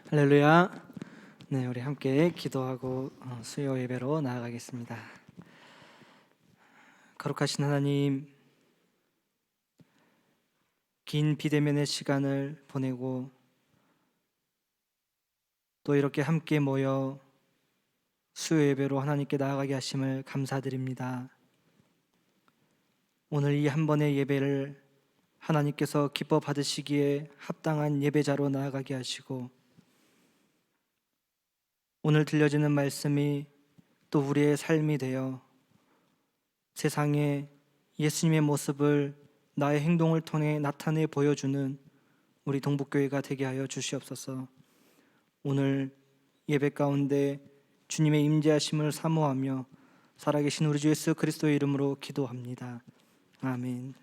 할렐루야. 네, 우리 함께 기도하고 수요 예배로 나아가겠습니다. 거룩하신 하나님, 긴 비대면의 시간을 보내고 또 이렇게 함께 모여 수요 예배로 하나님께 나아가게 하심을 감사드립니다. 오늘 이 한 번의 예배를 하나님께서 기뻐 받으시기에 합당한 예배자로 나아가게 하시고, 오늘 들려지는 말씀이 또 우리의 삶이 되어 세상에 예수님의 모습을 나의 행동을 통해 나타내 보여주는 우리 동북교회가 되게 하여 주시옵소서. 오늘 예배 가운데 주님의 임재하심을 사모하며 살아계신 우리 주 예수 그리스도의 이름으로 기도합니다. 아멘.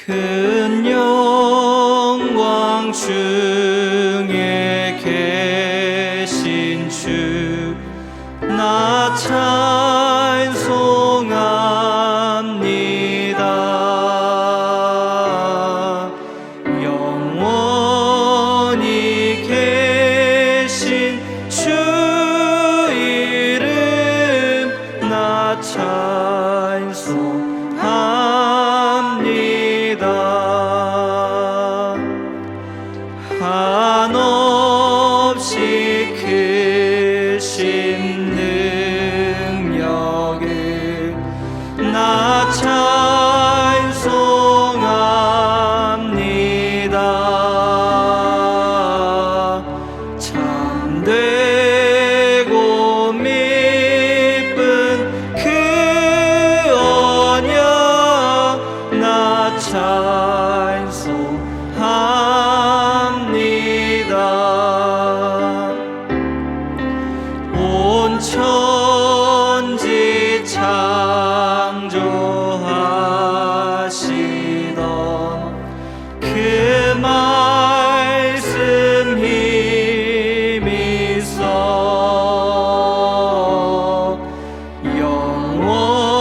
큰 영광 중에 계신 주, 나 찬송합니다. 영원히 계신 주 이름 나 찬송합니다. 한없이 크신 능력을 나 찬송합니다. 참되고 미쁜 그 언약 나 찬송합니다. 온 천지 창조하시던 그 말씀 힘있어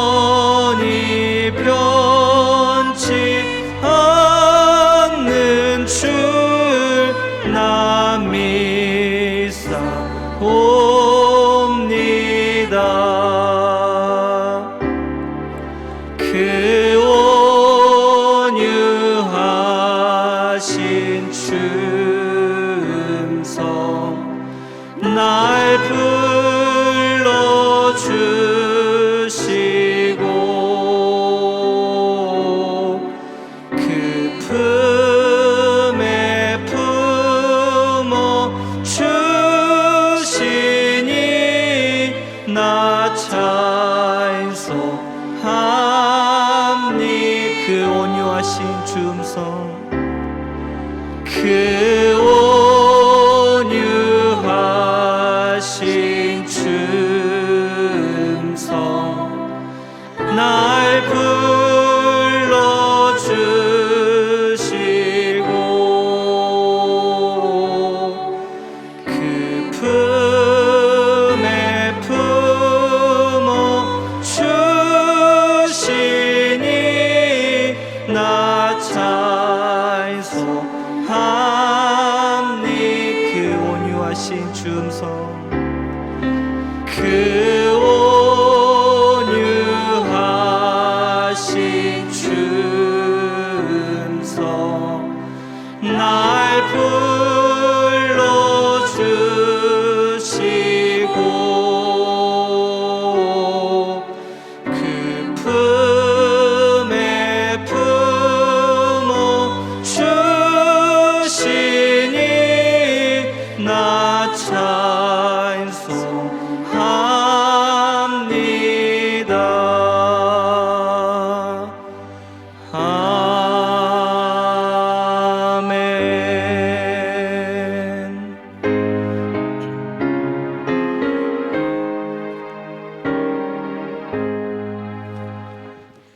영원히 변치 않는 줄 나 믿사옵니다. 그 온유하신 춤성 날 불러주시고 그 품에 품어 주시니 나 찬송합니. 그 온유하신 춤성 그 온유하신 춤성 날 불러주시고 그 품에 품어 주시니 나 찬송합니. 그 온유하신 춤성 그 온유하신 춤성 날 불러주시고 그 품에 품어 주시니 나 찬송합니다. 아멘.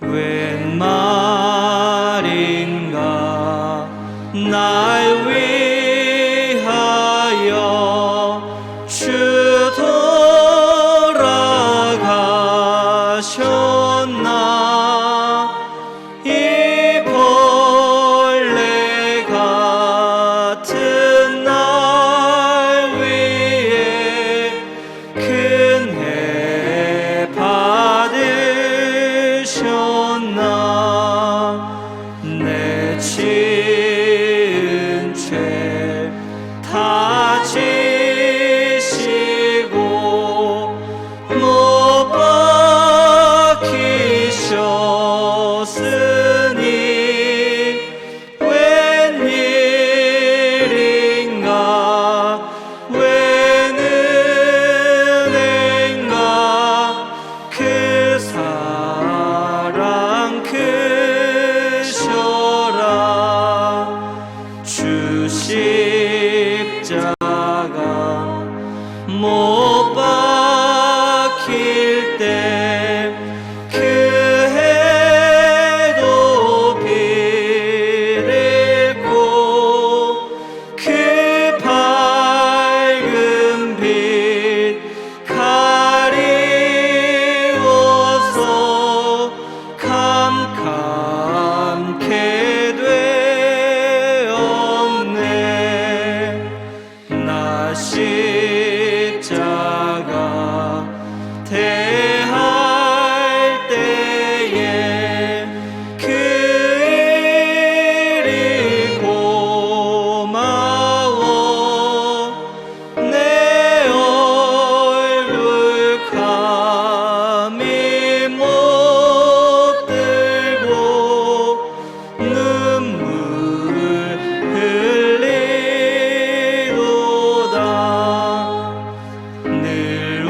웬 말인가 날 위하여 주 십자가 못 박힐 때 그 해도 비례고 그 밝은 빛 가리워서 캄캄케 되었네. 나 십자가 대할 때에 그 일이 고마워. 내 얼굴 감히 못 들고 눈물 흘리도다. 늘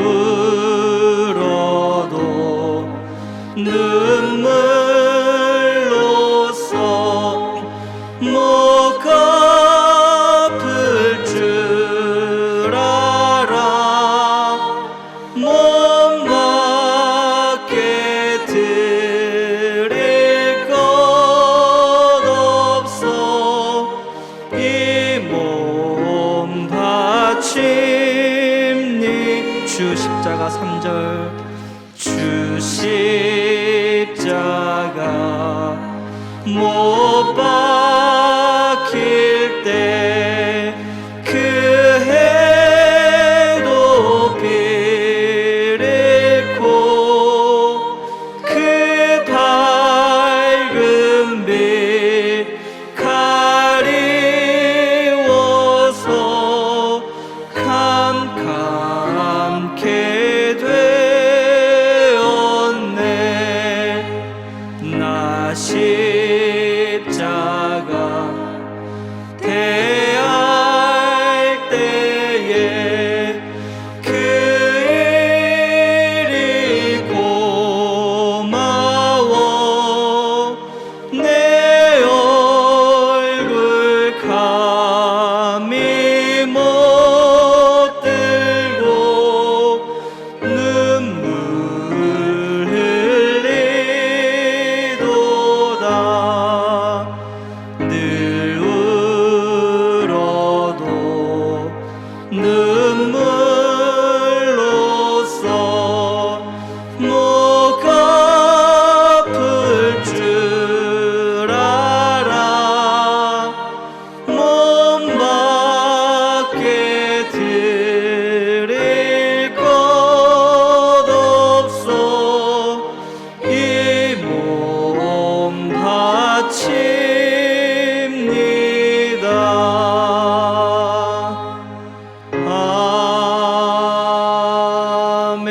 울어도 눈물로써 못 갚을 줄 알아. 못 받게 드릴 것 없어. 이 몸 바칩니. 주 십자가 3절. 주 십자가 못 박힐 때 그 해도 비례고 그 밝은 빛 가리워서 캄캄케 되었네. 나 십자가 대할 때에 그 일이 고마워. 내 얼굴 감히 못 들고 눈물 흘리도다. 늘 울어도 눈물로써 못 갚을 줄 알아. 못 받게 드릴 것 없어. 이 몸 바칩니다. 아멘.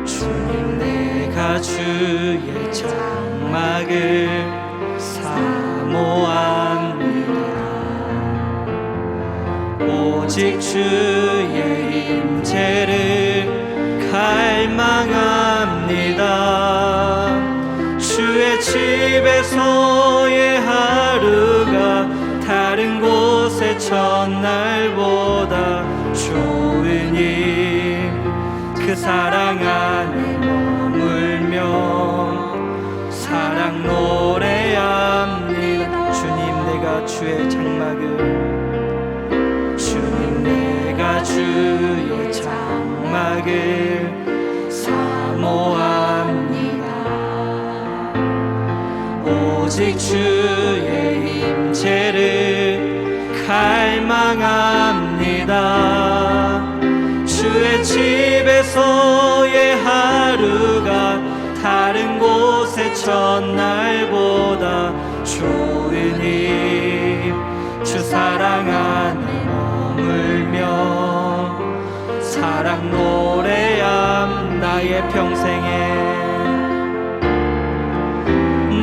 주님, 내가 주의 장막을 사모합니다. 오직 주의 임재를 갈망합니다. 주의 집에서의 하루가 다른 곳의 첫날보다 좋으니 그 사랑 안에 머물며 사랑 노래합니다. 주님, 내가 주의 장막을, 주님, 내가 주의 장막을 사모합니다. 오직 주의 임재를 갈망합니다. 주의 집에서의 하루가 다른 곳의 첫날보다 좋으니 주 사랑 안에 머물며 사랑 노래함. 나의 평생에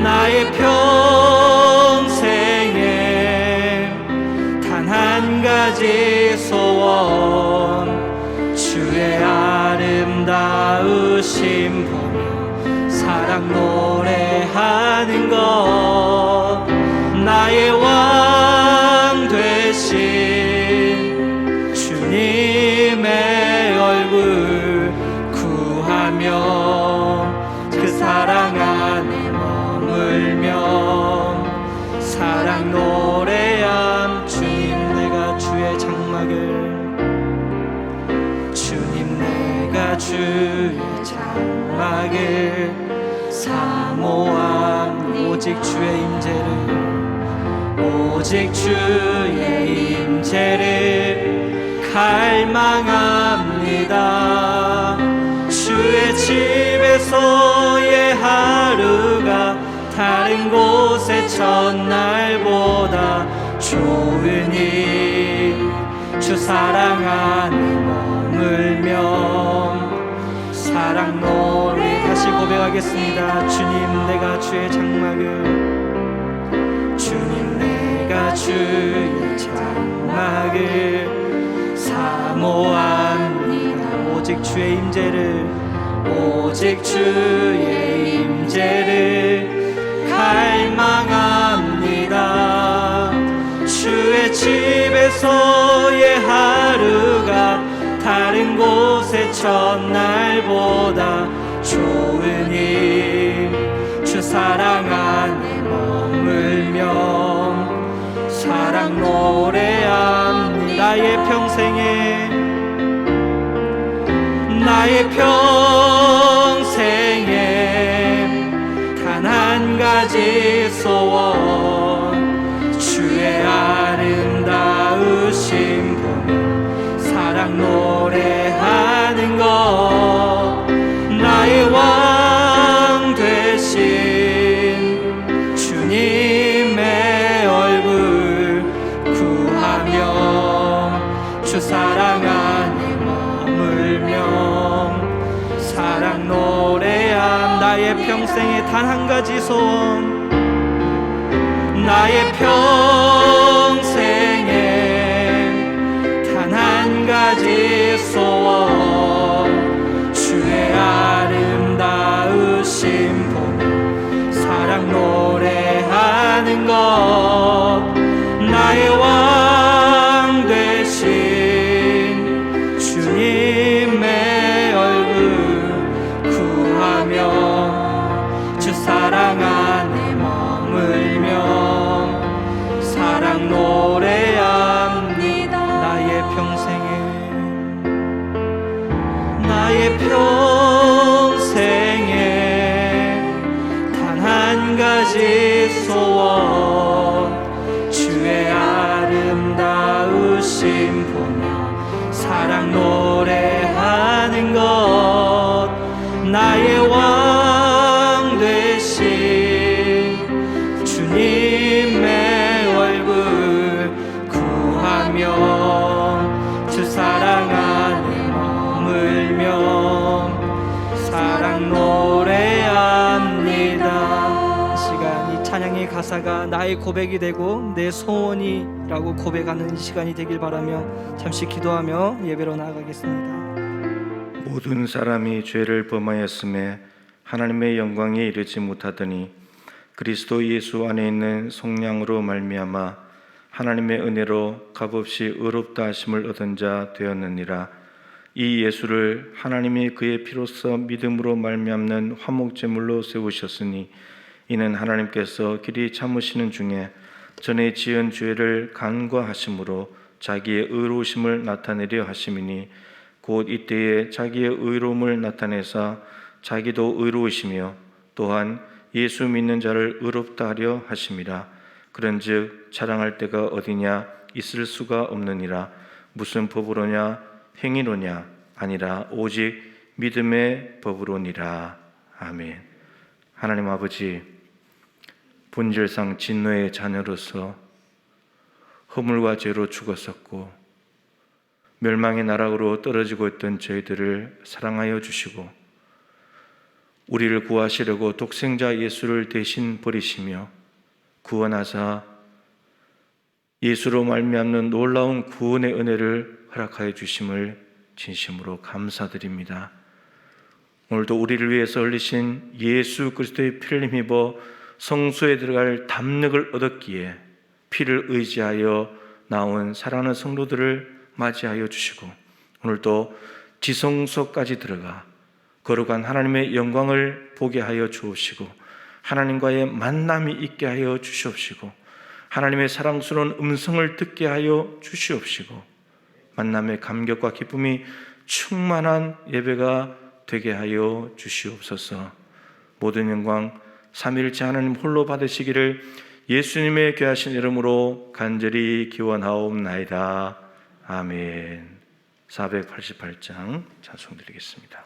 나의 평생에 가지 소원 주의 아름다우심 보며 사랑 노래하는 것 나의 왕 되신 주님의 얼굴 구하며 그 사랑 안에 머물며 사랑 노래함 주님 내가 주의 장막을 주님 내가 주의 장막을 사모함 오직 주의 임재를 오직 주의 임재를 갈망합니다. 주의 집에서의 하루가 다른 곳의 첫날보다 좋으니 주 사랑 안에 머물며 사랑 노래 다시 고백하겠습니다. 주님 내가 주의 장막을 주님 내가 주의 장막을 사모합니다. 오직 주의 임재를 오직 주의 임재를 갈망합니다. 주의 집에서의 하루가 다른 곳의 첫날보다 좋으니 주 사랑 안에 머물며 사랑 노래함 나의 평생에 단 한 가지 소원 주의 아름다우심 보며 사랑 노래하는 것 나의 왕 되신 주님의 얼굴 구하며 주 사랑 안에 머물며 사랑 노래함 나의 평생에 단 한 가지 소원 나의 평생에 단 한 가지 소원 주의 아름다우심 보며 사랑 노래하는 것 나의 왕 되신 주님의 얼굴 구하며 주 사랑 안에 머물며 사랑 노래합니다. 나의 평생에 단 한 가지 소원 주의 아름다우심 보며 사랑 노래하는 것 나의 왕 되신 주님의 얼굴 구하며 주 사랑 안에 머물며 사랑 노래합니다. 이 시간 이 찬양의 가사가 나의 고백이 되고 내 소원이라고 고백하는 이 시간이 되길 바라며 잠시 기도하며 예배로 나아가겠습니다. 모든 사람이 죄를 범하였음에 하나님의 영광에 이르지 못하더니 그리스도 예수 안에 있는 속량으로 말미암아 하나님의 은혜로 값없이 의롭다 하심을 얻은 자 되었느니라. 이 예수를 하나님이 그의 피로써 믿음으로 말미암는 화목제물로 세우셨으니 이는 하나님께서 길이 참으시는 중에 전에 지은 죄를 간과하심으로 자기의 의로우심을 나타내려 하심이니 곧 이때에 자기의 의로움을 나타내사 자기도 의로우시며 또한 예수 믿는 자를 의롭다 하려 하심이라. 그런즉 자랑할 데가 어디냐 있을 수가 없느니라. 무슨 법으로냐 행위로냐 아니라 오직 믿음의 법으로니라. 아멘. 하나님 아버지, 본질상 진노의 자녀로서 허물과 죄로 죽었었고 멸망의 나락으로 떨어지고 있던 저희들을 사랑하여 주시고 우리를 구하시려고 독생자 예수를 대신 버리시며 구원하사 예수로 말미암는 놀라운 구원의 은혜를 허락하여 주심을 진심으로 감사드립니다. 오늘도 우리를 위해서 흘리신 예수 그리스도의 피를 힘입어 성소에 들어갈 담력을 얻었기에 피를 의지하여 나온 사랑하는 성도들을 맞이하여 주시고, 오늘도 지성소까지 들어가 거룩한 하나님의 영광을 보게 하여 주옵시고, 하나님과의 만남이 있게 하여 주시옵시고, 하나님의 사랑스러운 음성을 듣게 하여 주시옵시고, 만남의 감격과 기쁨이 충만한 예배가 되게 하여 주시옵소서. 모든 영광 삼위일체 하나님 홀로 받으시기를 예수님의 귀하신 이름으로 간절히 기원하옵나이다. 아멘. 488장 찬송 드리겠습니다.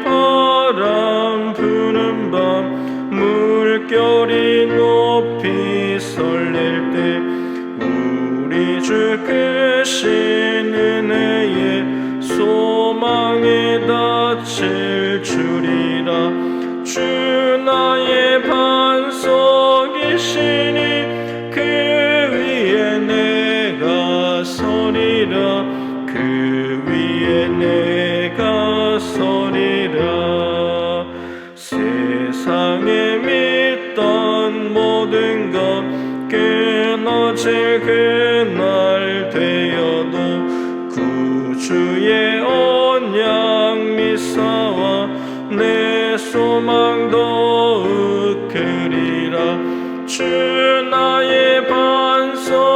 바람 부는 밤 물결이 높이 설릴 때 우리 주 크신 은혜에 소망에 닿칠 줄이라. 주 나의 반석이시니 그 위에 내가 서리라. 그 위에 내가 서리라. 세상에 믿던 모든 것 끊어질 그날 되어도 구주의 언약 미사와 내 소망 더욱 크리라. 주 나의 반석이시니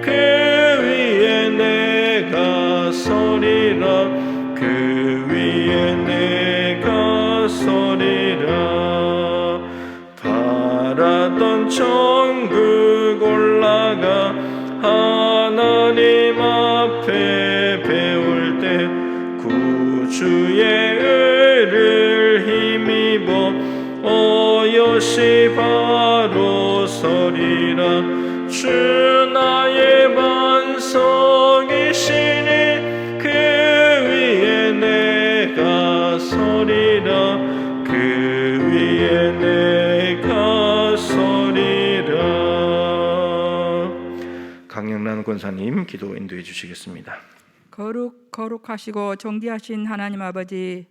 그 위에 내가 서리라. 그 위에 내가 서리라. 바라던 천국 올라가 하나님 앞에 배울 때 구주의 의를 힘입어 어여시 바로 서리라. 주 나의 반석이시니 그 위에 내가 서리라. 그 위에 내가 서리라. 강영란 권사님 기도 인도해 주시겠습니다. 거룩하시고 존귀하신 하나님 아버지,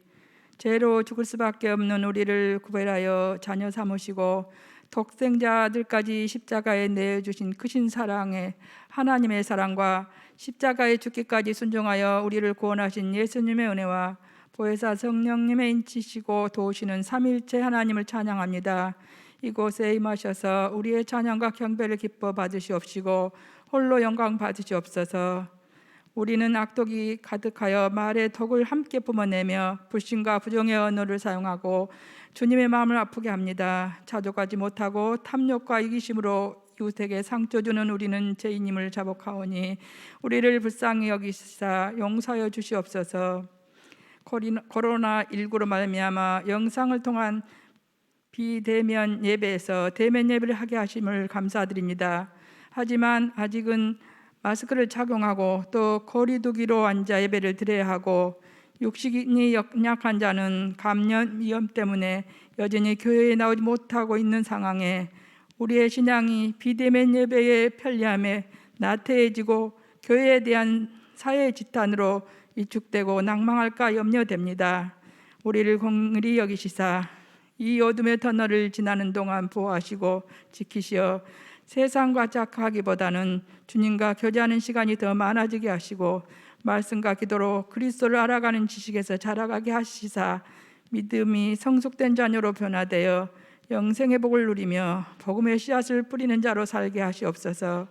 죄로 죽을 수밖에 없는 우리를 구별하여 자녀 삼으시고 독생자들까지 십자가에 내어주신 크신 사랑에 하나님의 사랑과 십자가에 죽기까지 순종하여 우리를 구원하신 예수님의 은혜와 보혜사 성령님의 인치시고 도우시는 삼위일체 하나님을 찬양합니다. 이곳에 임하셔서 우리의 찬양과 경배를 기뻐 받으시옵시고 홀로 영광 받으시옵소서. 우리는 악독이 가득하여 말의 덕을 함께 뿜어내며 불신과 부정의 언어를 사용하고 주님의 마음을 아프게 합니다. 자족하지 못하고 탐욕과 이기심으로 이웃에게 상처 주는 우리는 죄인임을 자복하오니 우리를 불쌍히 여기시사 용서하여 주시옵소서. 코로나19로 말미암아 영상을 통한 비대면 예배에서 대면 예배를 하게 하심을 감사드립니다. 하지만 아직은 마스크를 착용하고 또 거리 두기로 앉아 예배를 드려야 하고 육신이 연약한 자는 감염 위험 때문에 여전히 교회에 나오지 못하고 있는 상황에 우리의 신앙이 비대면 예배의 편리함에 나태해지고 교회에 대한 사회의 지탄으로 위축되고 낭망할까 염려됩니다. 우리를 긍휼히 여기시사 이 어둠의 터널을 지나는 동안 보호하시고 지키시어 세상과 짝하기보다는 주님과 교제하는 시간이 더 많아지게 하시고 말씀과 기도로 그리스도를 알아가는 지식에서 자라가게 하시사 믿음이 성숙된 자녀로 변화되어 영생의 복을 누리며 복음의 씨앗을 뿌리는 자로 살게 하시옵소서.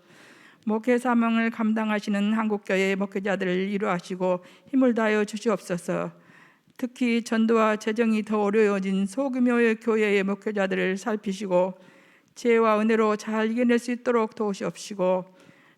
목회 사명을 감당하시는 한국교회 목회자들을 위로하시고 힘을 다하여 주시옵소서. 특히 전도와 재정이 더 어려워진 소규모의 교회의 목회자들을 살피시고 지혜와 은혜로 잘 이겨낼 수 있도록 도우시옵시고,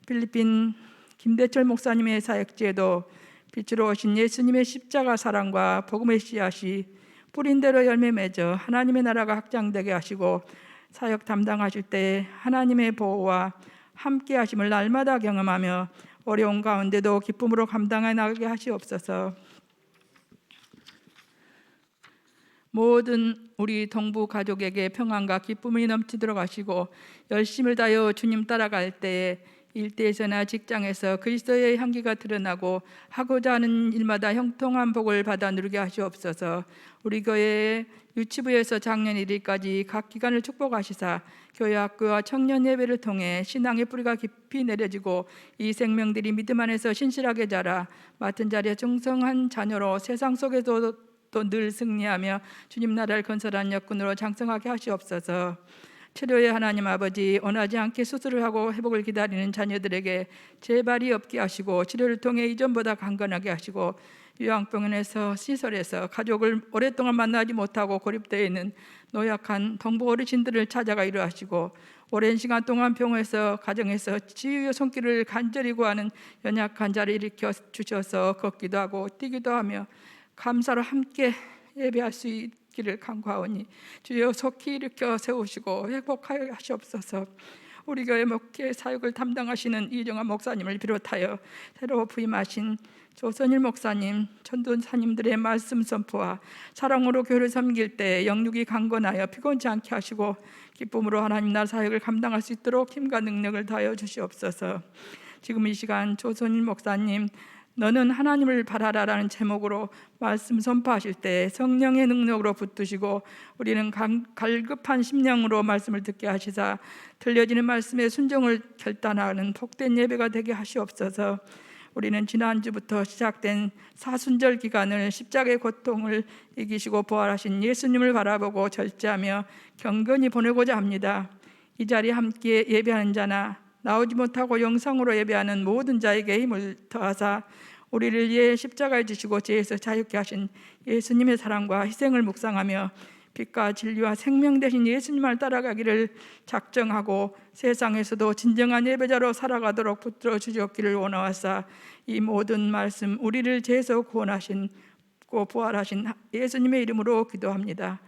필리핀 김대철 목사님의 사역지에도 빛으로 오신 예수님의 십자가 사랑과 복음의 씨앗이 뿌린 대로 열매 맺어 하나님의 나라가 확장되게 하시고, 사역 담당하실 때 하나님의 보호와 함께 하심을 날마다 경험하며 어려운 가운데도 기쁨으로 감당해 나가게 하시옵소서. 모든 우리 동부 가족에게 평안과 기쁨이 넘치도록 하시고, 열심을 다하여 주님 따라갈 때에 일대에서나 직장에서 그리스도의 향기가 드러나고 하고자 하는 일마다 형통한 복을 받아 누리게 하시옵소서. 우리 교회 유치부에서 작년 1일까지 각 기관을 축복하시사 교회 학교와 청년 예배를 통해 신앙의 뿌리가 깊이 내려지고 이 생명들이 믿음 안에서 신실하게 자라 맡은 자리에 충성한 자녀로 세상 속에도 또 늘 승리하며 주님 나라를 건설한 역군으로 장성하게 하시옵소서. 치료의 하나님 아버지, 원하지 않게 수술을 하고 회복을 기다리는 자녀들에게 재발이 없게 하시고 치료를 통해 이전보다 강건하게 하시고, 요양병원에서 시설에서 가족을 오랫동안 만나지 못하고 고립되어 있는 노약한 동부 어르신들을 찾아가 위로하시고, 오랜 시간 동안 병원에서 가정에서 치유의 손길을 간절히 구하는 연약한 자를 일으켜 주셔서 걷기도 하고 뛰기도 하며 감사로 함께 예배할 수 있기를 간구하오니 주여 속히 일으켜 세우시고 회복하여 하시옵소서. 우리 교회 목회 사역을 담당하시는 이정환 목사님을 비롯하여 새로 부임하신 조선일 목사님, 전도사님들의 말씀 선포와 사랑으로 교회를 섬길 때 영육이 강건하여 피곤치 않게 하시고 기쁨으로 하나님 나라 사역을 감당할 수 있도록 힘과 능력을 다하여 주시옵소서. 지금 이 시간 조선일 목사님 너는 하나님을 바라라라는 제목으로 말씀 선포하실 때 성령의 능력으로 붙드시고 우리는 갈급한 심령으로 말씀을 듣게 하시사 들려지는 말씀에 순종을 결단하는 복된 예배가 되게 하시옵소서. 우리는 지난주부터 시작된 사순절 기간을 십자가의 고통을 이기시고 부활하신 예수님을 바라보고 절제하며 경건히 보내고자 합니다. 이 자리에 함께 예배하는 자나 나오지 못하고 영상으로 예배하는 모든 자에게 힘을 더하사 우리를 위해 십자가에 지시고 죄에서 자유케 하신 예수님의 사랑과 희생을 묵상하며 빛과 진리와 생명 되신 예수님을 따라가기를 작정하고 세상에서도 진정한 예배자로 살아가도록 붙들어 주시옵기를 원하사 이 모든 말씀 우리를 죄에서 구원하시고 부활하신 예수님의 이름으로 기도합니다.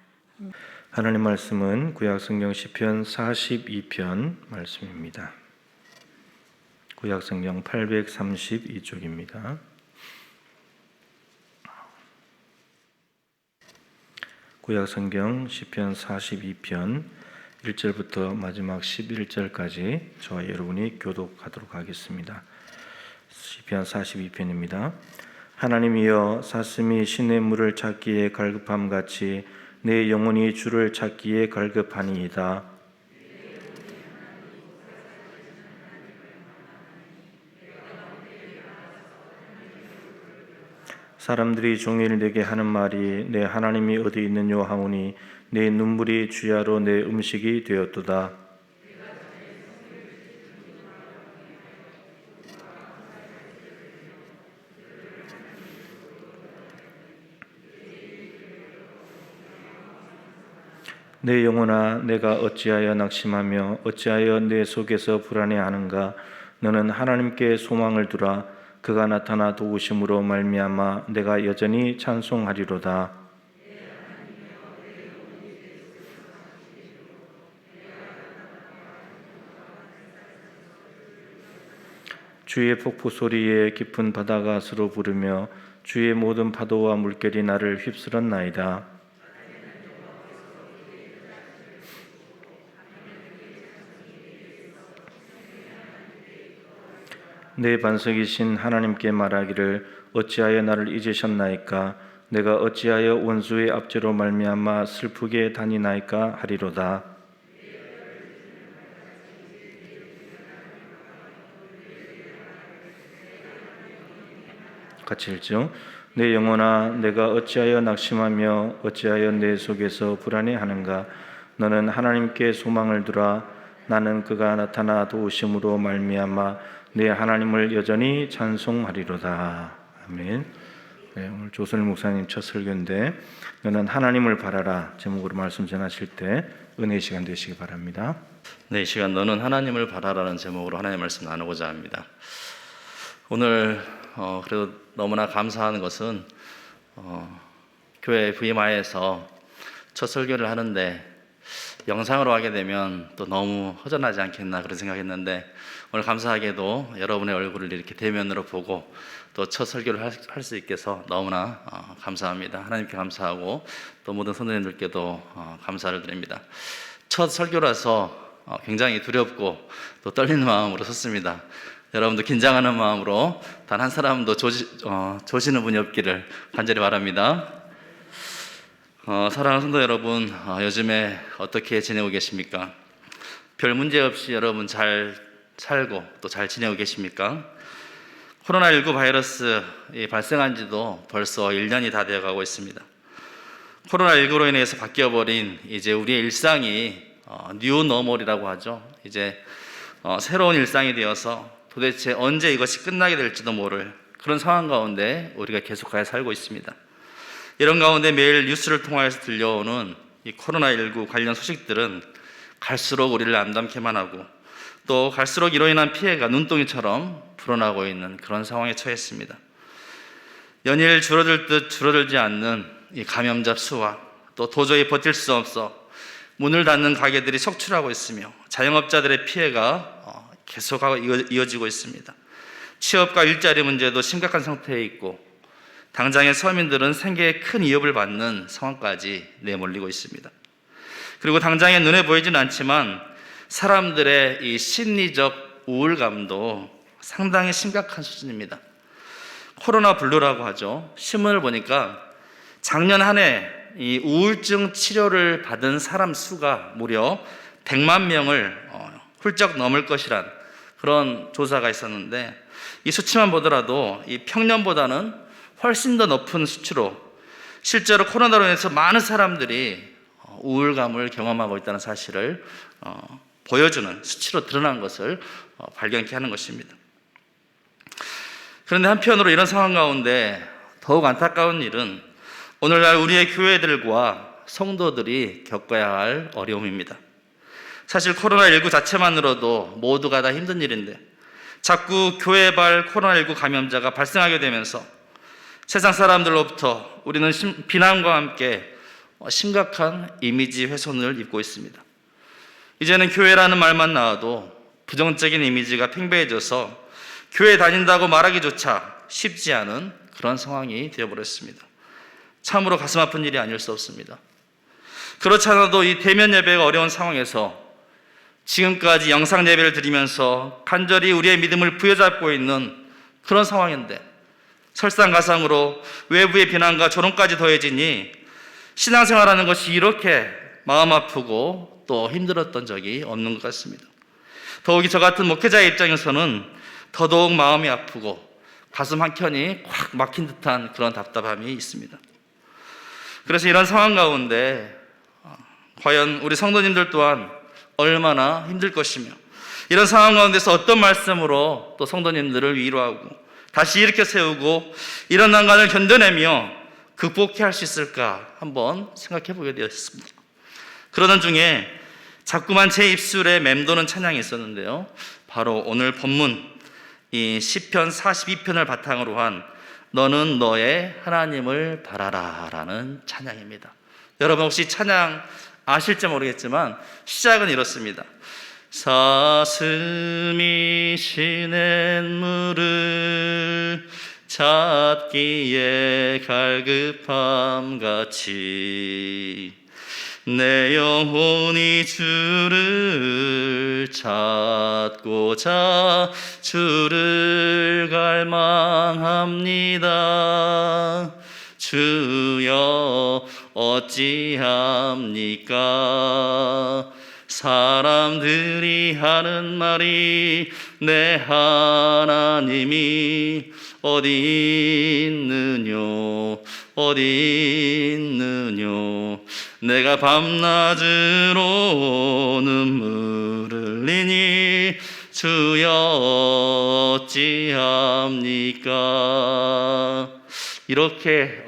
하나님 말씀은 구약성경 시편 42편 말씀입니다. 구약성경 832쪽입니다. 구약성경 시편 42편 1절부터 마지막 11절까지 저와 여러분이 교독하도록 하겠습니다. 시편 42편입니다. 하나님이여, 사슴이 신의 물을 찾기에 갈급함같이 내 영혼이 주를 찾기에 갈급하니이다. 사람들이 종일 내게 하는 말이 내 하나님이 어디 있느뇨 하오니 내 눈물이 주야로 내 음식이 되었도다. 내 영혼아, 내가 어찌하여 낙심하며 어찌하여 내 속에서 불안해하는가? 너는 하나님께 소망을 두라. 그가 나타나 도우심으로 말미암아 내가 여전히 찬송하리로다. 주의 폭포 소리에 깊은 바다가 서로 부르며 주의 모든 파도와 물결이 나를 휩쓸었나이다. 내 반석이신 하나님께 말하기를 어찌하여 나를 잊으셨나이까? 내가 어찌하여 원수의 압제로 말미암아 슬프게 다니나이까 하리로다. 같이 읽죠. 내 영혼아, 내가 어찌하여 낙심하며 어찌하여 내 속에서 불안해하는가? 너는 하나님께 소망을 두라. 나는 그가 나타나 도우심으로 말미암아 내 하나님을 여전히 찬송하리로다. 아멘. 네, 오늘 조선일 목사님 첫 설교인데 너는 하나님을 바라라 제목으로 말씀 전하실 때 은혜의 시간 되시기 바랍니다. 네, 이 시간 너는 하나님을 바라라는 제목으로 하나님의 말씀 나누고자 합니다. 오늘 그래도 너무나 감사하는 것은 교회 VMI에서 첫 설교를 하는데 영상으로 하게 되면 또 너무 허전하지 않겠나 그런 생각했는데 오늘 감사하게도 여러분의 얼굴을 이렇게 대면으로 보고 또 첫 설교를 할 수 있게 해서 너무나 감사합니다. 하나님께 감사하고 또 모든 선생님들께도 감사를 드립니다. 첫 설교라서 굉장히 두렵고 또 떨리는 마음으로 섰습니다. 여러분도 긴장하는 마음으로 단 한 사람도 조시는 분이 없기를 간절히 바랍니다. 사랑하는 성도 여러분, 요즘에 어떻게 지내고 계십니까? 별 문제 없이 여러분 잘 살고 또 잘 지내고 계십니까? 코로나19 바이러스 발생한 지도 벌써 1년이 다 되어가고 있습니다. 코로나19로 인해서 바뀌어버린 이제 우리의 일상이 뉴 노멀이라고 하죠. 이제 새로운 일상이 되어서 도대체 언제 이것이 끝나게 될지도 모를 그런 상황 가운데 우리가 계속하여 살고 있습니다. 이런 가운데 매일 뉴스를 통하여서 들려오는 이 코로나19 관련 소식들은 갈수록 우리를 암담케만 하고 또 갈수록 이로 인한 피해가 눈덩이처럼 불어나고 있는 그런 상황에 처했습니다. 연일 줄어들 듯 줄어들지 않는 이 감염자 수와 또 도저히 버틸 수 없어 문을 닫는 가게들이 속출하고 있으며 자영업자들의 피해가 계속하고 이어지고 있습니다. 취업과 일자리 문제도 심각한 상태에 있고 당장의 서민들은 생계에 큰 위협을 받는 상황까지 내몰리고 있습니다. 그리고 당장에 눈에 보이지는 않지만 사람들의 이 심리적 우울감도 상당히 심각한 수준입니다. 코로나 블루라고 하죠. 신문을 보니까 작년 한 해 이 우울증 치료를 받은 사람 수가 무려 100만 명을 훌쩍 넘을 것이란 그런 조사가 있었는데 이 수치만 보더라도 이 평년보다는 훨씬 더 높은 수치로 실제로 코로나로 인해서 많은 사람들이 우울감을 경험하고 있다는 사실을 보여주는 수치로 드러난 것을 발견케 하는 것입니다. 그런데 한편으로 이런 상황 가운데 더욱 안타까운 일은 오늘날 우리의 교회들과 성도들이 겪어야 할 어려움입니다. 사실 코로나19 자체만으로도 모두가 다 힘든 일인데 자꾸 교회발 코로나19 감염자가 발생하게 되면서 세상 사람들로부터 우리는 비난과 함께 심각한 이미지 훼손을 입고 있습니다. 이제는 교회라는 말만 나와도 부정적인 이미지가 팽배해져서 교회 다닌다고 말하기조차 쉽지 않은 그런 상황이 되어버렸습니다. 참으로 가슴 아픈 일이 아닐 수 없습니다. 그렇지 않아도 이 대면 예배가 어려운 상황에서 지금까지 영상 예배를 드리면서 간절히 우리의 믿음을 부여잡고 있는 그런 상황인데 설상가상으로 외부의 비난과 조롱까지 더해지니 신앙생활하는 것이 이렇게 마음 아프고 또 힘들었던 적이 없는 것 같습니다. 더욱이 저 같은 목회자의 입장에서는 더더욱 마음이 아프고 가슴 한켠이 콱 막힌 듯한 그런 답답함이 있습니다. 그래서 이런 상황 가운데 과연 우리 성도님들 또한 얼마나 힘들 것이며 이런 상황 가운데서 어떤 말씀으로 또 성도님들을 위로하고 다시 일으켜 세우고 이런 난관을 견뎌내며 극복해야 할 수 있을까 한번 생각해 보게 되었습니다. 그러던 중에 자꾸만 제 입술에 맴도는 찬양이 있었는데요. 바로 오늘 본문 이 시편 42편을 바탕으로 한 너는 너의 하나님을 바라라 라는 찬양입니다. 여러분 혹시 찬양 아실지 모르겠지만 시작은 이렇습니다. 사슴이 시냇물을 찾기에 갈급함 같이 내 영혼이 주를 찾고자 주를 갈망합니다. 주여 어찌합니까? 사람들이 하는 말이 내 하나님이 어디 있느뇨 어디 있느뇨 내가 밤낮으로 눈물을 흘리니 주여 어찌합니까? 이렇게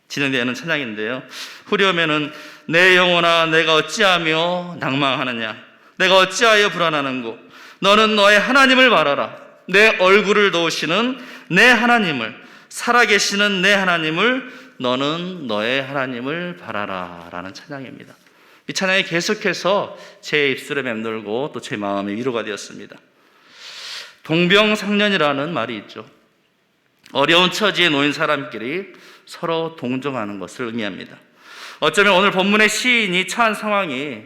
진행되는 찬양인데요. 후렴에는 내 영혼아 내가 어찌하며 낭망하느냐, 내가 어찌하여 불안하는고, 너는 너의 하나님을 바라라. 내 얼굴을 도우시는 내 하나님을, 살아계시는 내 하나님을, 너는 너의 하나님을 바라라 라는 찬양입니다. 이 찬양이 계속해서 제 입술에 맴돌고 또 제 마음에 위로가 되었습니다. 동병상련이라는 말이 있죠. 어려운 처지에 놓인 사람끼리 서로 동정하는 것을 의미합니다. 어쩌면 오늘 본문의 시인이 처한 상황이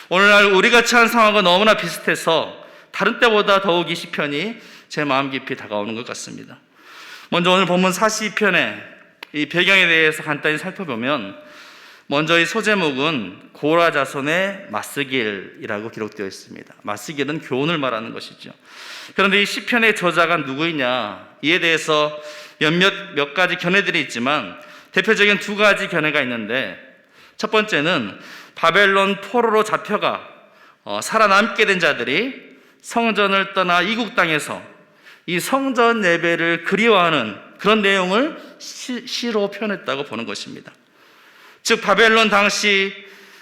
오늘날 우리가 처한 상황과 너무나 비슷해서 다른 때보다 더욱 이 시편이 제 마음 깊이 다가오는 것 같습니다. 먼저 오늘 본문 42편의 이 배경에 대해서 간단히 살펴보면, 먼저 이 소제목은 고라 자손의 맞쓰길이라고 기록되어 있습니다. 맞쓰길은 교훈을 말하는 것이죠. 그런데 이 시편의 저자가 누구이냐, 이에 대해서 몇 가지 견해들이 있지만 대표적인 두 가지 견해가 있는데, 첫 번째는 바벨론 포로로 잡혀가 살아남게 된 자들이 성전을 떠나 이국 땅에서 이 성전 예배를 그리워하는 그런 내용을 시로 표현했다고 보는 것입니다. 즉 바벨론 당시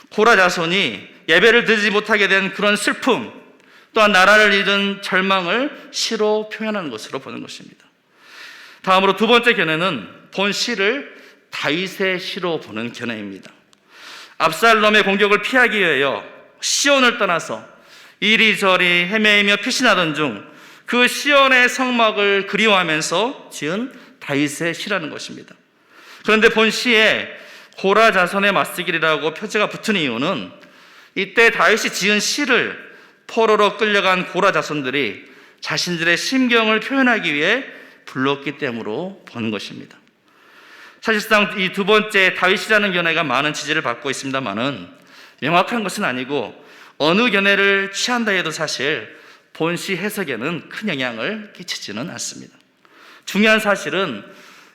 고라 자손이 예배를 드리지 못하게 된 그런 슬픔, 또한 나라를 잃은 절망을 시로 표현하는 것으로 보는 것입니다. 다음으로 두 번째 견해는 본 시를 다윗의 시로 보는 견해입니다. 압살롬의 공격을 피하기 위하여 시온을 떠나서 이리저리 헤매이며 피신하던 중 그 시온의 성막을 그리워하면서 지은 다윗의 시라는 것입니다. 그런데 본 시에 고라 자손의 맞쓰길이라고 표제가 붙은 이유는 이때 다윗이 지은 시를 포로로 끌려간 고라 자손들이 자신들의 심경을 표현하기 위해 불렀기 때문으로 보는 것입니다. 사실상 이 두 번째 다윗이라는 견해가 많은 지지를 받고 있습니다만은 명확한 것은 아니고, 어느 견해를 취한다 해도 사실 본시 해석에는 큰 영향을 끼치지는 않습니다. 중요한 사실은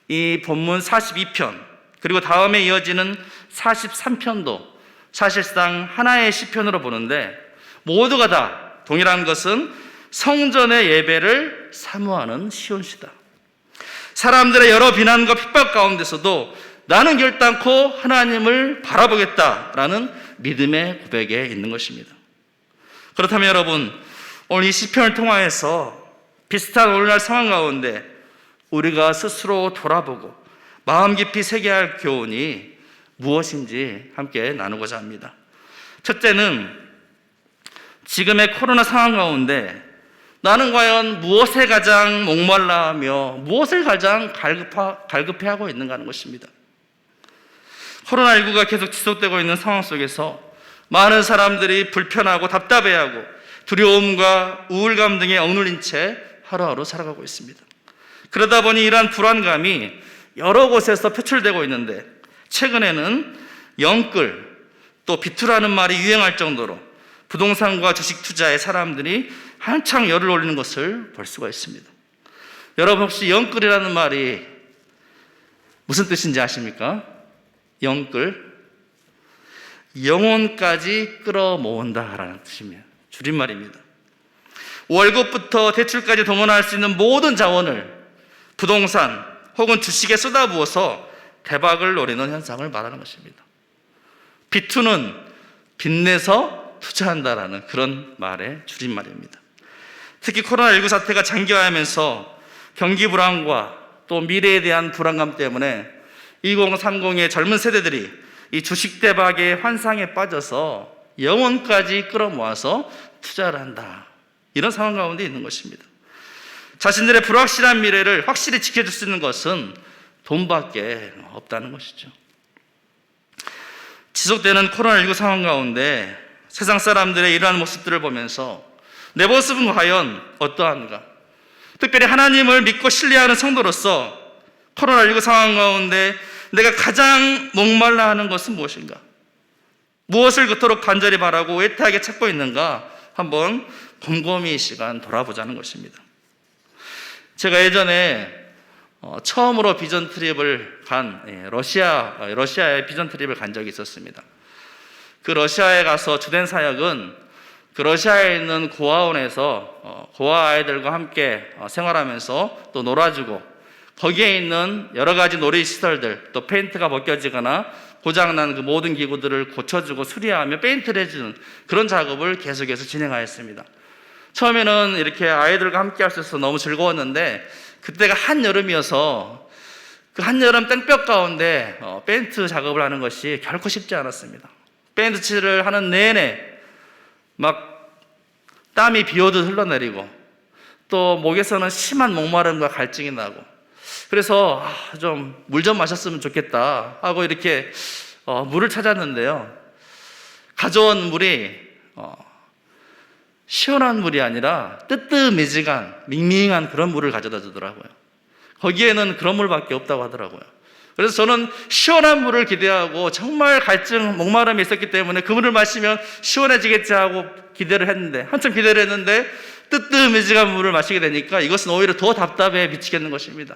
이 본문 42편 그리고 다음에 이어지는 43편도 사실상 하나의 시편으로 보는데, 모두가 다 동일한 것은 성전의 예배를 사모하는 시온시다. 사람들의 여러 비난과 핍박 가운데서도 나는 결단코 하나님을 바라보겠다라는 믿음의 고백에 있는 것입니다. 그렇다면 여러분, 오늘 이 시편을 통하여서 비슷한 오늘날 상황 가운데 우리가 스스로 돌아보고 마음 깊이 새겨야 할 교훈이 무엇인지 함께 나누고자 합니다. 첫째는 지금의 코로나 상황 가운데 나는 과연 무엇에 가장 목말라하며 무엇을 가장 갈급해하고 있는가 하는 것입니다. 코로나19가 계속 지속되고 있는 상황 속에서 많은 사람들이 불편하고 답답해하고 두려움과 우울감 등에 억눌린 채 하루하루 살아가고 있습니다. 그러다 보니 이러한 불안감이 여러 곳에서 표출되고 있는데, 최근에는 영끌 또 비투라는 말이 유행할 정도로 부동산과 주식 투자에 사람들이 한창 열을 올리는 것을 볼 수가 있습니다. 여러분 혹시 영끌이라는 말이 무슨 뜻인지 아십니까? 영끌, 영혼까지 끌어모은다라는 뜻입니다. 줄임말입니다. 월급부터 대출까지 동원할 수 있는 모든 자원을 부동산 혹은 주식에 쏟아부어서 대박을 노리는 현상을 말하는 것입니다. 비투는 빚내서 투자한다라는 그런 말의 줄임말입니다. 특히 코로나19 사태가 장기화하면서 경기 불안과 또 미래에 대한 불안감 때문에 2030의 젊은 세대들이 이 주식 대박의 환상에 빠져서 영혼까지 끌어모아서 투자를 한다, 이런 상황 가운데 있는 것입니다. 자신들의 불확실한 미래를 확실히 지켜줄 수 있는 것은 돈밖에 없다는 것이죠. 지속되는 코로나19 상황 가운데 세상 사람들의 이러한 모습들을 보면서 내 모습은 과연 어떠한가? 특별히 하나님을 믿고 신뢰하는 성도로서 코로나19 상황 가운데 내가 가장 목말라 하는 것은 무엇인가? 무엇을 그토록 간절히 바라고 애타게 찾고 있는가? 한번 곰곰이 이 시간 돌아보자는 것입니다. 제가 예전에 처음으로 비전 트립을 간 러시아의 비전 트립을 간 적이 있었습니다. 그 러시아에 가서 주된 사역은 그 러시아에 있는 고아원에서 고아 아이들과 함께 생활하면서 또 놀아주고 거기에 있는 여러 가지 놀이 시설들, 또 페인트가 벗겨지거나 고장난 그 모든 기구들을 고쳐주고 수리하며 페인트를 해주는 그런 작업을 계속해서 진행하였습니다. 처음에는 이렇게 아이들과 함께 할 수 있어서 너무 즐거웠는데 그때가 한여름이어서 그 한여름 땡볕 가운데 페인트 작업을 하는 것이 결코 쉽지 않았습니다. 페인트 칠을 하는 내내 막 땀이 비 오듯 흘러내리고 또 목에서는 심한 목마름과 갈증이 나고 그래서 좀 물 좀 마셨으면 좋겠다 하고 이렇게 물을 찾았는데요. 가져온 물이 시원한 물이 아니라 뜨뜻미지간 밍밍한 그런 물을 가져다 주더라고요. 거기에는 그런 물밖에 없다고 하더라고요. 그래서 저는 시원한 물을 기대하고 정말 갈증, 목마름이 있었기 때문에 그 물을 마시면 시원해지겠지 하고 기대를 했는데 한참 기대를 했는데 뜨뜻미지간 물을 마시게 되니까 이것은 오히려 더 답답해 미치겠는 것입니다.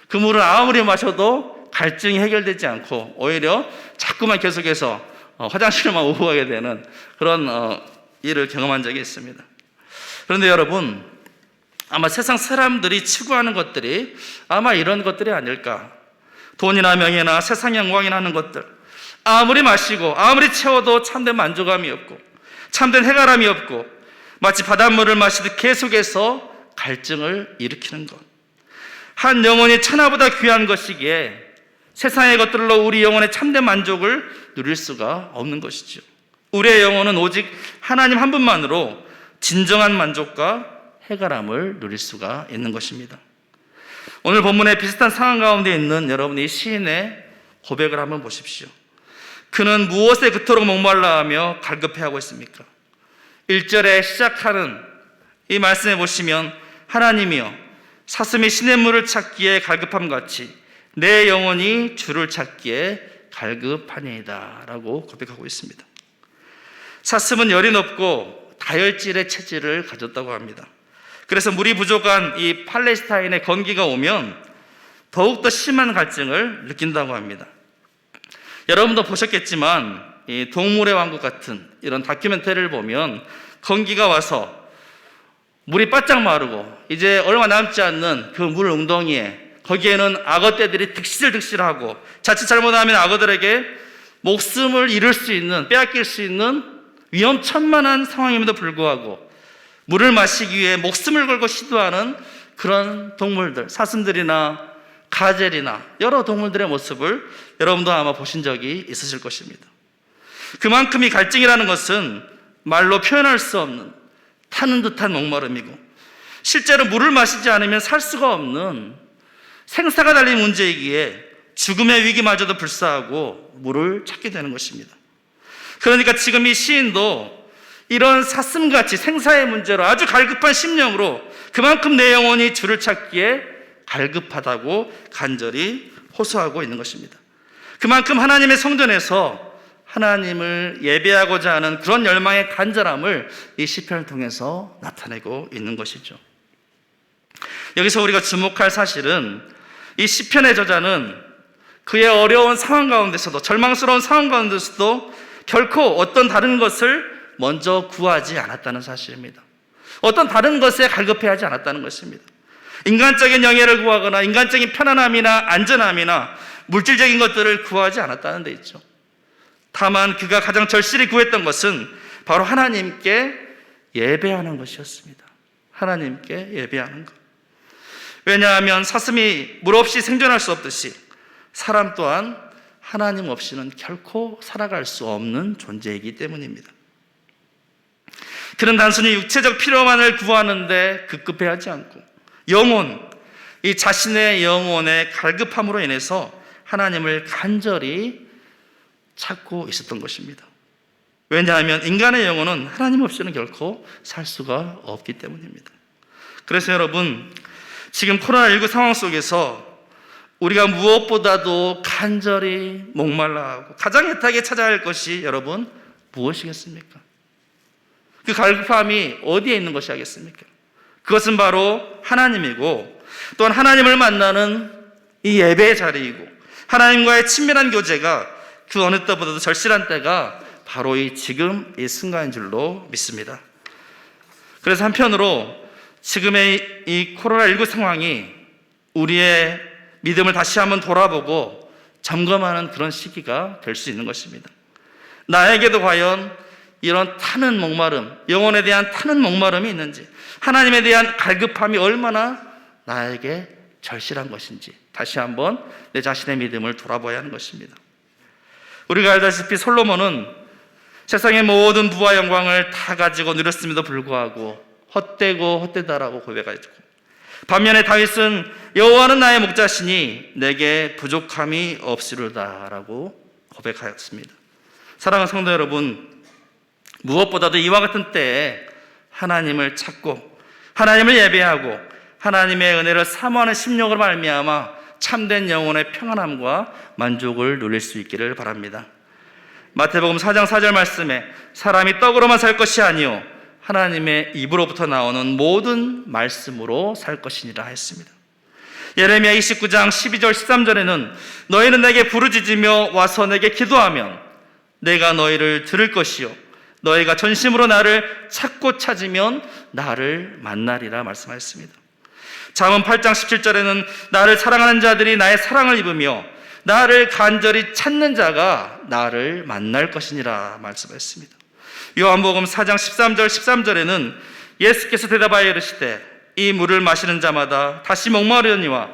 그 물을 아무리 마셔도 갈증이 해결되지 않고 오히려 자꾸만 계속해서 화장실만 오고 가게 되는 그런 일을 경험한 적이 있습니다. 그런데 여러분, 아마 세상 사람들이 추구하는 것들이 아마 이런 것들이 아닐까. 돈이나 명예나 세상 영광이나 하는 것들, 아무리 마시고 아무리 채워도 참된 만족감이 없고 참된 해결함이 없고 마치 바닷물을 마시듯 계속해서 갈증을 일으키는 것. 한 영혼이 천하보다 귀한 것이기에 세상의 것들로 우리 영혼의 참된 만족을 누릴 수가 없는 것이죠. 우리의 영혼은 오직 하나님 한 분만으로 진정한 만족과 해결함을 누릴 수가 있는 것입니다. 오늘 본문에 비슷한 상황 가운데 있는 여러분이 시인의 고백을 한번 보십시오. 그는 무엇에 그토록 목말라하며 갈급해하고 있습니까? 1절에 시작하는 이 말씀에 보시면 하나님이여 사슴이 시냇물을 찾기에 갈급함 같이 내 영혼이 주를 찾기에 갈급하니이다 라고 고백하고 있습니다. 사슴은 열이 높고 다혈질의 체질을 가졌다고 합니다. 그래서 물이 부족한 이 팔레스타인의 건기가 오면 더욱더 심한 갈증을 느낀다고 합니다. 여러분도 보셨겠지만 이 동물의 왕국 같은 이런 다큐멘터리를 보면 건기가 와서 물이 바짝 마르고 이제 얼마 남지 않는 그 물 웅덩이에 거기에는 악어떼들이 득실득실하고 자칫 잘못하면 악어들에게 목숨을 잃을 수 있는, 빼앗길 수 있는 위험천만한 상황임에도 불구하고 물을 마시기 위해 목숨을 걸고 시도하는 그런 동물들, 사슴들이나 가젤이나 여러 동물들의 모습을 여러분도 아마 보신 적이 있으실 것입니다. 그만큼 이 갈증이라는 것은 말로 표현할 수 없는 타는 듯한 목마름이고 실제로 물을 마시지 않으면 살 수가 없는 생사가 달린 문제이기에 죽음의 위기마저도 불사하고 물을 찾게 되는 것입니다. 그러니까 지금 이 시인도 이런 사슴같이 생사의 문제로 아주 갈급한 심령으로 그만큼 내 영혼이 주를 찾기에 갈급하다고 간절히 호소하고 있는 것입니다. 그만큼 하나님의 성전에서 하나님을 예배하고자 하는 그런 열망의 간절함을 이 시편을 통해서 나타내고 있는 것이죠. 여기서 우리가 주목할 사실은 이 시편의 저자는 그의 어려운 상황 가운데서도 절망스러운 상황 가운데서도 결코 어떤 다른 것을 먼저 구하지 않았다는 사실입니다. 어떤 다른 것에 갈급해하지 않았다는 것입니다. 인간적인 영예를 구하거나 인간적인 편안함이나 안전함이나 물질적인 것들을 구하지 않았다는 데 있죠. 다만 그가 가장 절실히 구했던 것은 바로 하나님께 예배하는 것이었습니다. 하나님께 예배하는 것. 왜냐하면 사슴이 물 없이 생존할 수 없듯이 사람 또한 하나님 없이는 결코 살아갈 수 없는 존재이기 때문입니다. 그는 단순히 육체적 필요만을 구하는데 급급해하지 않고 영혼, 이 자신의 영혼의 갈급함으로 인해서 하나님을 간절히 찾고 있었던 것입니다. 왜냐하면 인간의 영혼은 하나님 없이는 결코 살 수가 없기 때문입니다. 그래서 여러분, 지금 코로나19 상황 속에서 우리가 무엇보다도 간절히 목말라하고 가장 애타게 찾아야 할 것이 여러분 무엇이겠습니까? 그 갈급함이 어디에 있는 것이 겠습니까? 그것은 바로 하나님이고, 또한 하나님을 만나는 이 예배의 자리이고, 하나님과의 친밀한 교제가 그 어느 때보다도 절실한 때가 바로 이 지금 이 순간인 줄로 믿습니다. 그래서 한편으로 지금의 이 코로나19 상황이 우리의 믿음을 다시 한번 돌아보고 점검하는 그런 시기가 될 수 있는 것입니다. 나에게도 과연 이런 타는 목마름, 영혼에 대한 타는 목마름이 있는지, 하나님에 대한 갈급함이 얼마나 나에게 절실한 것인지 다시 한번 내 자신의 믿음을 돌아봐야 하는 것입니다. 우리가 알다시피 솔로몬은 세상의 모든 부와 영광을 다 가지고 누렸음에도 불구하고 헛되고 헛되다라고 고백하였고, 반면에 다윗은 여호와는 나의 목자시니 내게 부족함이 없으리로다라고 고백하였습니다. 사랑하는 성도 여러분, 무엇보다도 이와 같은 때에 하나님을 찾고 하나님을 예배하고 하나님의 은혜를 사모하는 심령으로 말미암아 참된 영혼의 평안함과 만족을 누릴 수 있기를 바랍니다. 마태복음 4장 4절 말씀에 사람이 떡으로만 살 것이 아니요 하나님의 입으로부터 나오는 모든 말씀으로 살 것이니라 했습니다. 예레미야 29장 12절 13절에는 너희는 내게 부르짖으며 와서 내게 기도하면 내가 너희를 들을 것이요 너희가 전심으로 나를 찾고 찾으면 나를 만나리라 말씀하셨습니다. 잠언 8장 17절에는 나를 사랑하는 자들이 나의 사랑을 입으며 나를 간절히 찾는 자가 나를 만날 것이니라 말씀하셨습니다. 요한복음 4장 13절 13절에는 예수께서 대답하여 이르시되 이 물을 마시는 자마다 다시 목마르니와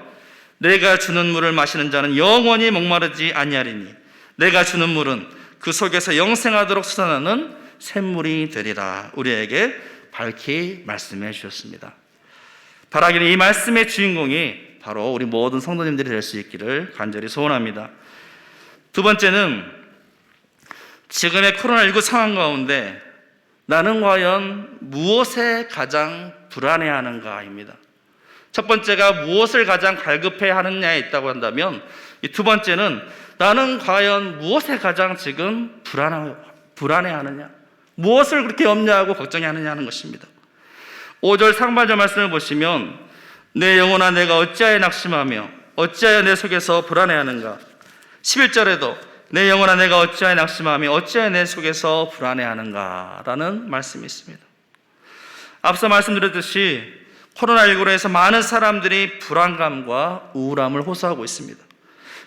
내가 주는 물을 마시는 자는 영원히 목마르지 아니하리니 내가 주는 물은 그 속에서 영생하도록 솟아나는 샘물이 되리라 우리에게 밝히 말씀해 주셨습니다. 바라기는 이 말씀의 주인공이 바로 우리 모든 성도님들이 될 수 있기를 간절히 소원합니다. 두 번째는 지금의 코로나19 상황 가운데 나는 과연 무엇에 가장 불안해하는가입니다. 첫 번째가 무엇을 가장 갈급해하느냐에 있다고 한다면 이 두 번째는 나는 과연 무엇에 가장 지금 불안해하느냐, 무엇을 그렇게 염려하고 걱정하느냐 하는 것입니다. 5절 상반절 말씀을 보시면 내 영혼아 내가 어찌하여 낙심하며 어찌하여 내 속에서 불안해하는가. 11절에도 내 영혼아 내가 어찌하여 낙심하며 어찌하여 내 속에서 불안해하는가 라는 말씀이 있습니다. 앞서 말씀드렸듯이 코로나19로 해서 많은 사람들이 불안감과 우울함을 호소하고 있습니다.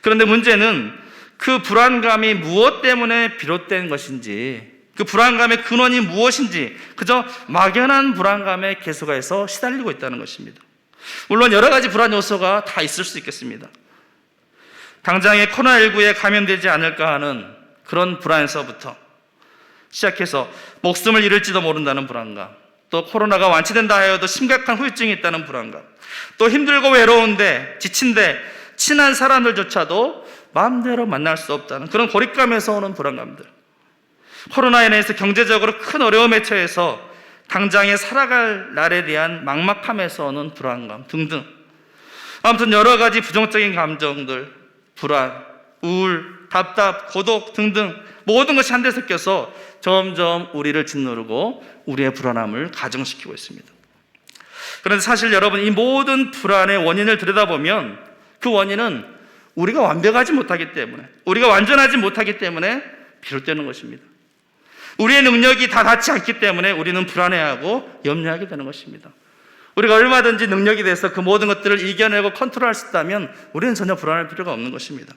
그런데 문제는 그 불안감이 무엇 때문에 비롯된 것인지, 그 불안감의 근원이 무엇인지 그저 막연한 불안감에 계속해서 시달리고 있다는 것입니다. 물론 여러 가지 불안 요소가 다 있을 수 있겠습니다. 당장에 코로나19에 감염되지 않을까 하는 그런 불안에서부터 시작해서 목숨을 잃을지도 모른다는 불안감, 또 코로나가 완치된다 하여도 심각한 후유증이 있다는 불안감, 또 힘들고 외로운데 지친데 친한 사람들조차도 마음대로 만날 수 없다는 그런 고립감에서 오는 불안감들, 코로나에 인해서 경제적으로 큰 어려움에 처해서 당장에 살아갈 날에 대한 막막함에서 오는 불안감 등등, 아무튼 여러 가지 부정적인 감정들, 불안, 우울, 답답, 고독 등등 모든 것이 한데 섞여서 점점 우리를 짓누르고 우리의 불안함을 가중시키고 있습니다. 그런데 사실 여러분, 이 모든 불안의 원인을 들여다보면 그 원인은 우리가 완벽하지 못하기 때문에, 우리가 완전하지 못하기 때문에 비롯되는 것입니다. 우리의 능력이 다 닿지 않기 때문에 우리는 불안해하고 염려하게 되는 것입니다. 우리가 얼마든지 능력이 돼서 그 모든 것들을 이겨내고 컨트롤할 수 있다면 우리는 전혀 불안할 필요가 없는 것입니다.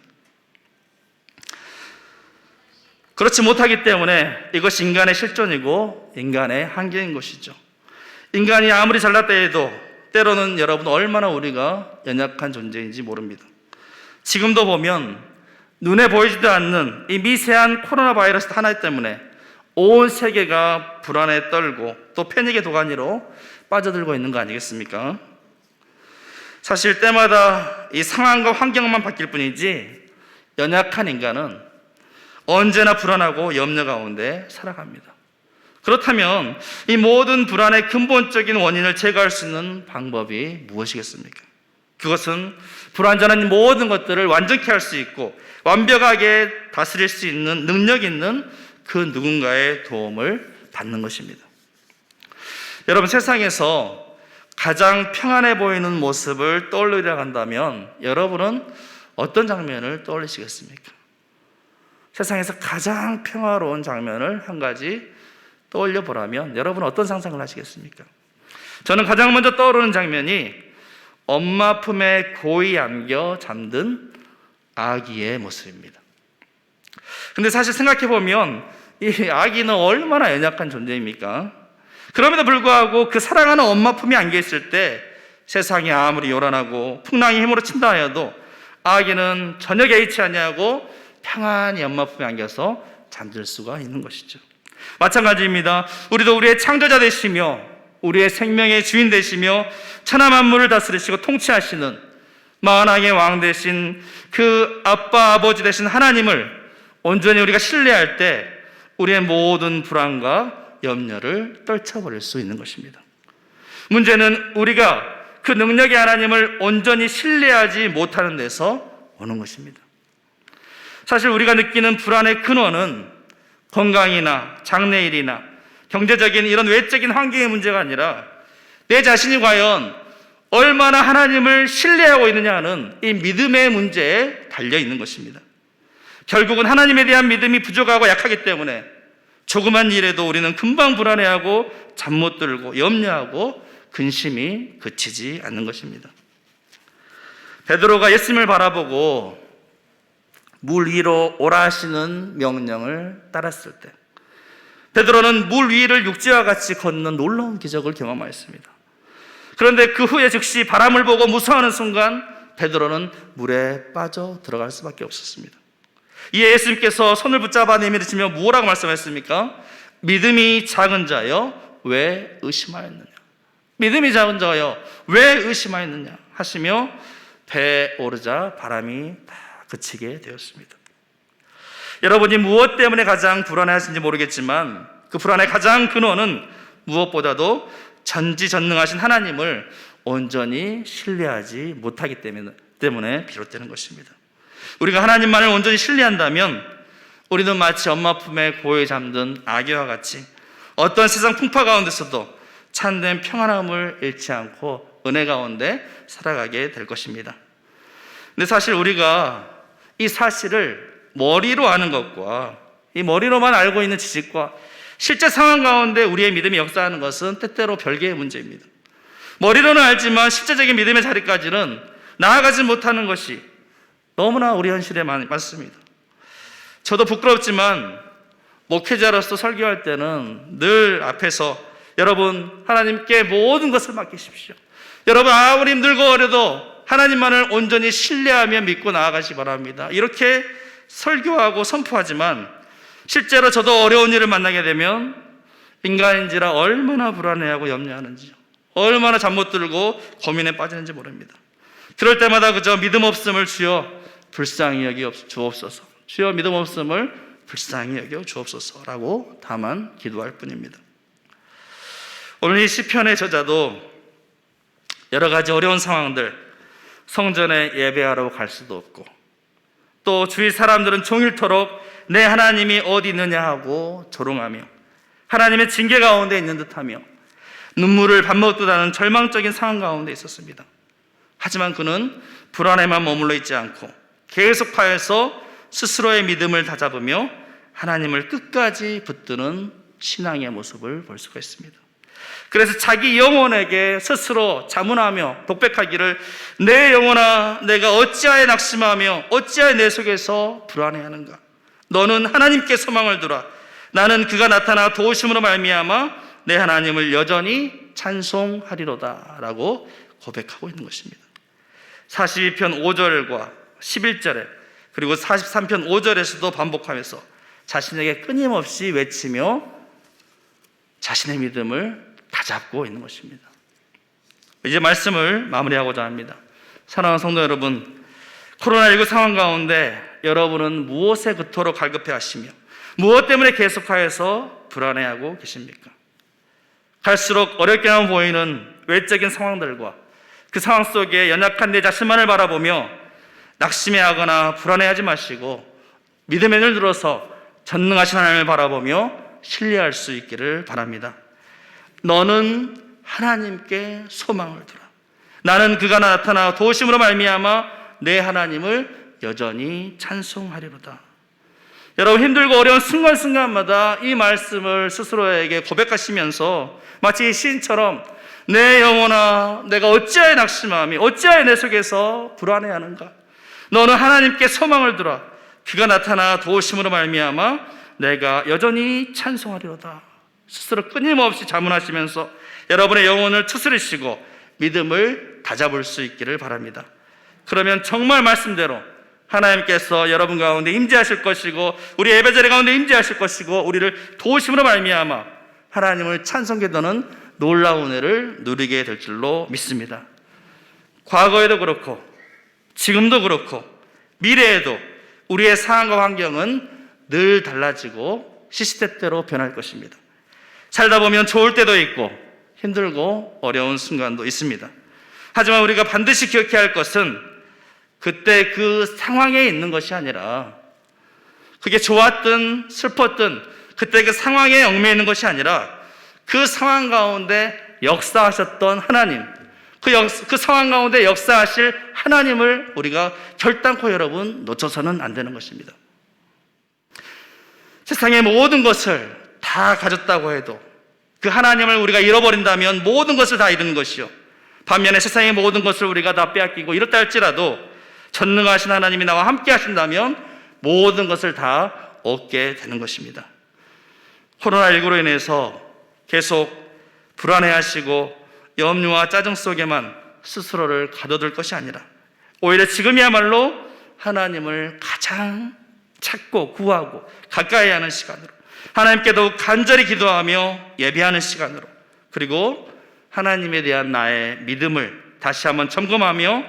그렇지 못하기 때문에 이것이 인간의 실존이고 인간의 한계인 것이죠. 인간이 아무리 잘났다 해도 때로는 여러분 얼마나 우리가 연약한 존재인지 모릅니다. 지금도 보면 눈에 보이지도 않는 이 미세한 코로나 바이러스 하나 때문에 온 세계가 불안에 떨고 또 패닉의 도가니로 빠져들고 있는 거 아니겠습니까? 사실 때마다 이 상황과 환경만 바뀔 뿐이지 연약한 인간은 언제나 불안하고 염려 가운데 살아갑니다. 그렇다면 이 모든 불안의 근본적인 원인을 제거할 수 있는 방법이 무엇이겠습니까? 그것은 불완전한 모든 것들을 완전케 할 수 있고 완벽하게 다스릴 수 있는 능력 있는 그 누군가의 도움을 받는 것입니다. 여러분, 세상에서 가장 평안해 보이는 모습을 떠올리려 한다면 여러분은 어떤 장면을 떠올리시겠습니까? 세상에서 가장 평화로운 장면을 한 가지 떠올려 보라면 여러분은 어떤 상상을 하시겠습니까? 저는 가장 먼저 떠오르는 장면이 엄마 품에 고이 안겨 잠든 아기의 모습입니다. 근데 사실 생각해 보면 이 아기는 얼마나 연약한 존재입니까? 그럼에도 불구하고 그 사랑하는 엄마 품에 안겨 있을 때 세상이 아무리 요란하고 풍랑이 힘으로 친다 하여도 아기는 전혀 개의치 아니하고 평안히 엄마 품에 안겨서 잠들 수가 있는 것이죠. 마찬가지입니다. 우리도 우리의 창조자 되시며 우리의 생명의 주인 되시며 천하 만물을 다스리시고 통치하시는 만왕의 왕 되신 그 아빠 아버지 되신 하나님을 온전히 우리가 신뢰할 때 우리의 모든 불안과 염려를 떨쳐버릴 수 있는 것입니다. 문제는 우리가 그 능력의 하나님을 온전히 신뢰하지 못하는 데서 오는 것입니다. 사실 우리가 느끼는 불안의 근원은 건강이나 장래일이나 경제적인 이런 외적인 환경의 문제가 아니라 내 자신이 과연 얼마나 하나님을 신뢰하고 있느냐 하는 이 믿음의 문제에 달려 있는 것입니다. 결국은 하나님에 대한 믿음이 부족하고 약하기 때문에 조그만 일에도 우리는 금방 불안해하고 잠 못 들고 염려하고 근심이 그치지 않는 것입니다. 베드로가 예수님을 바라보고 물 위로 오라 하시는 명령을 따랐을 때 베드로는 물 위를 육지와 같이 걷는 놀라운 기적을 경험하였습니다. 그런데 그 후에 즉시 바람을 보고 무서워하는 순간 베드로는 물에 빠져 들어갈 수밖에 없었습니다. 이에 예수님께서 손을 붙잡아 내밀으시며 무엇라고 말씀하셨습니까? 믿음이 작은 자여 왜 의심하였느냐? 믿음이 작은 자여 왜 의심하였느냐? 하시며 배에 오르자 바람이 다 그치게 되었습니다. 여러분이 무엇 때문에 가장 불안해하신지 모르겠지만 그 불안의 가장 근원은 무엇보다도 전지전능하신 하나님을 온전히 신뢰하지 못하기 때문에 비롯되는 것입니다. 우리가 하나님만을 온전히 신뢰한다면 우리는 마치 엄마 품에 고요히 잠든 아기와 같이 어떤 세상 풍파 가운데서도 참된 평안함을 잃지 않고 은혜 가운데 살아가게 될 것입니다. 근데 사실 우리가 이 사실을 머리로 아는 것과 이 머리로만 알고 있는 지식과 실제 상황 가운데 우리의 믿음이 역사하는 것은 때때로 별개의 문제입니다. 머리로는 알지만 실제적인 믿음의 자리까지는 나아가지 못하는 것이 너무나 우리 현실에 많습니다. 저도 부끄럽지만 목회자로서 설교할 때는 늘 앞에서 여러분 하나님께 모든 것을 맡기십시오. 여러분 아무리 힘들고 어려도 하나님만을 온전히 신뢰하며 믿고 나아가시 바랍니다. 이렇게 설교하고 선포하지만 실제로 저도 어려운 일을 만나게 되면 인간인지라 얼마나 불안해하고 염려하는지 얼마나 잠 못 들고 고민에 빠지는지 모릅니다. 그럴 때마다 그저 믿음 없음을 주여 불쌍히 여겨 주옵소서, 주여 믿음 없음을 불쌍히 여겨 주옵소서라고 다만 기도할 뿐입니다. 오늘 이 시편의 저자도 여러 가지 어려운 상황들, 성전에 예배하러 갈 수도 없고 또 주위 사람들은 종일토록 내 하나님이 어디 있느냐 하고 조롱하며 하나님의 징계 가운데 있는 듯하며 눈물을 밥 먹듯 하는 절망적인 상황 가운데 있었습니다. 하지만 그는 불안에만 머물러 있지 않고 계속하여서 스스로의 믿음을 다잡으며 하나님을 끝까지 붙드는 신앙의 모습을 볼 수가 있습니다. 그래서 자기 영혼에게 스스로 자문하며 독백하기를 내 영혼아 내가 어찌하여 낙심하며 어찌하여 내 속에서 불안해하는가? 너는 하나님께 소망을 두라. 나는 그가 나타나 도우심으로 말미암아 내 하나님을 여전히 찬송하리로다 라고 고백하고 있는 것입니다. 42편 5절과 11절에 그리고 43편 5절에서도 반복하면서 자신에게 끊임없이 외치며 자신의 믿음을 다잡고 있는 것입니다. 이제 말씀을 마무리하고자 합니다. 사랑하는 성도 여러분, 코로나19 상황 가운데 여러분은 무엇에 그토록 갈급해 하시며 무엇 때문에 계속하여서 불안해하고 계십니까? 갈수록 어렵게만 보이는 외적인 상황들과 그 상황 속에 연약한 내 자신만을 바라보며 낙심해하거나 불안해하지 마시고 믿음의 눈을 들어서 전능하신 하나님을 바라보며 신뢰할 수 있기를 바랍니다. 너는 하나님께 소망을 두라. 나는 그가 나타나 도우심으로 말미암아 내 하나님을 여전히 찬송하리로다. 여러분, 힘들고 어려운 순간순간마다 이 말씀을 스스로에게 고백하시면서 마치 시인처럼 내 영혼아 내가 어찌하여 낙심하며 어찌하여 내 속에서 불안해하는가. 너는 하나님께 소망을 두라. 그가 나타나 도우심으로 말미암아 내가 여전히 찬송하리로다. 스스로 끊임없이 자문하시면서 여러분의 영혼을 추스리시고 믿음을 다잡을 수 있기를 바랍니다. 그러면 정말 말씀대로 하나님께서 여러분 가운데 임재하실 것이고 우리 예배자리 가운데 임재하실 것이고 우리를 도우심으로 말미암아 하나님을 찬송케 되는 놀라운 은혜를 누리게 될 줄로 믿습니다. 과거에도 그렇고 지금도 그렇고 미래에도 우리의 상황과 환경은 늘 달라지고 시시때때로 변할 것입니다. 살다 보면 좋을 때도 있고 힘들고 어려운 순간도 있습니다. 하지만 우리가 반드시 기억해야 할 것은 그때 그 상황에 있는 것이 아니라 그게 좋았든 슬펐든 그때 그 상황에 얽매여 있는 것이 아니라 그 상황 가운데 역사하셨던 하나님, 그 상황 가운데 역사하실 하나님을 우리가 결단코 여러분 놓쳐서는 안 되는 것입니다. 세상의 모든 것을 다 가졌다고 해도 그 하나님을 우리가 잃어버린다면 모든 것을 다 잃은 것이요, 반면에 세상의 모든 것을 우리가 다 빼앗기고 이렇다 할지라도 전능하신 하나님이 나와 함께 하신다면 모든 것을 다 얻게 되는 것입니다. 코로나19로 인해서 계속 불안해하시고 염려와 짜증 속에만 스스로를 가둬둘 것이 아니라 오히려 지금이야말로 하나님을 가장 찾고 구하고 가까이 하는 시간으로, 하나님께 더욱 간절히 기도하며 예배하는 시간으로, 그리고 하나님에 대한 나의 믿음을 다시 한번 점검하며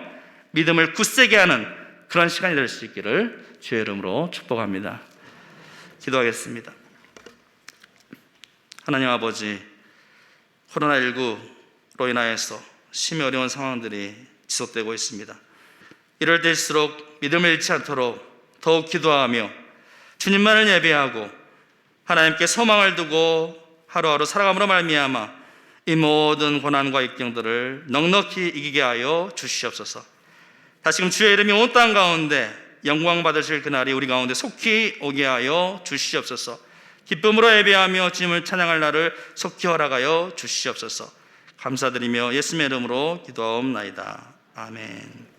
믿음을 굳세게 하는 그런 시간이 될 수 있기를 주의 이름으로 축복합니다. 기도하겠습니다. 하나님 아버지, 코로나19로 인하여서 심히 어려운 상황들이 지속되고 있습니다. 이럴 때일수록 믿음을 잃지 않도록 더욱 기도하며 주님만을 예배하고 하나님께 소망을 두고 하루하루 살아감으로 말미암아 이 모든 고난과 역경들을 넉넉히 이기게 하여 주시옵소서. 다시금 주의 이름이 온 땅 가운데 영광 받으실 그날이 우리 가운데 속히 오게 하여 주시옵소서. 기쁨으로 예배하며 주님을 찬양할 날을 속히 허락하여 주시옵소서. 감사드리며 예수님의 이름으로 기도하옵나이다. 아멘.